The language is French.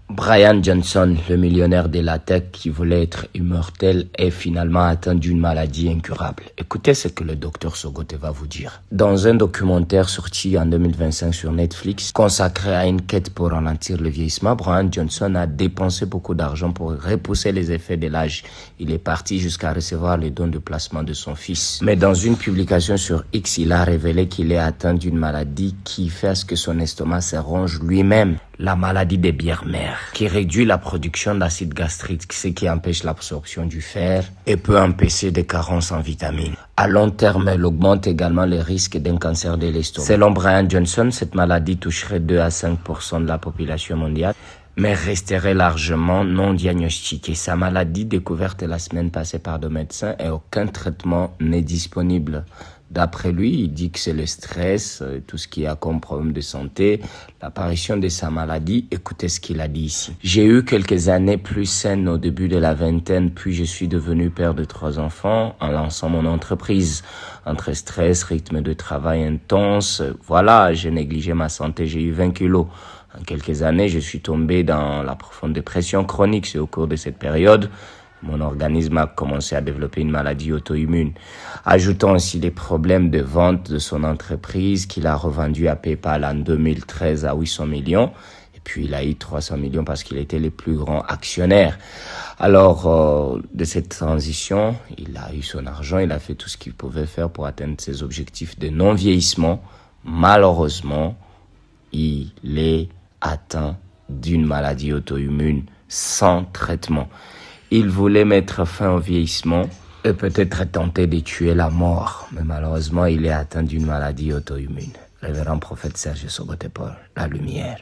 Brian Johnson, le millionnaire de la tech qui voulait être immortel, est finalement atteint d'une maladie incurable. Écoutez ce que le docteur Sogote va vous dire. Dans un documentaire sorti en 2025 sur Netflix, consacré à une quête pour ralentir le vieillissement, Brian Johnson a dépensé beaucoup d'argent pour repousser les effets de l'âge. Il est parti jusqu'à recevoir les dons de placement de son fils. Mais dans une publication sur X, il a révélé qu'il est atteint d'une maladie qui fait à ce que son estomac se ronge lui-même. La maladie des bières mères, qui réduit la production d'acide gastrique, ce qui empêche l'absorption du fer et peut empêcher des carences en vitamines. À long terme, elle augmente également les risques d'un cancer de l'estomac. Selon Brian Johnson, cette maladie toucherait 2 à 5% de la population mondiale, mais resterait largement non diagnostiquée. Sa maladie, découverte la semaine passée par des médecins, et aucun traitement n'est disponible. D'après lui, il dit que c'est le stress, tout ce qui a comme problème de santé, l'apparition de sa maladie. Écoutez ce qu'il a dit ici. J'ai eu quelques années plus saines au début de la vingtaine, puis je suis devenu père de 3 enfants en lançant mon entreprise. Entre stress, rythme de travail intense, voilà, j'ai négligé ma santé, j'ai eu 20 kilos. En quelques années, je suis tombé dans la profonde dépression chronique. C'est au cours de cette période mon organisme a commencé à développer une maladie auto-immune. Ajoutant aussi les problèmes de vente de son entreprise qu'il a revendue à PayPal en 2013 à 800 millions. Et puis il a eu 300 millions parce qu'il était le plus grand actionnaire. Alors, de cette transition, il a eu son argent, il a fait tout ce qu'il pouvait faire pour atteindre ses objectifs de non-vieillissement. Malheureusement, il est atteint d'une maladie auto-immune sans traitement. Il voulait mettre fin au vieillissement et peut-être tenter de tuer la mort. Mais malheureusement, il est atteint d'une maladie auto-immune. Révérend prophète Serge Sogote Paul, la lumière.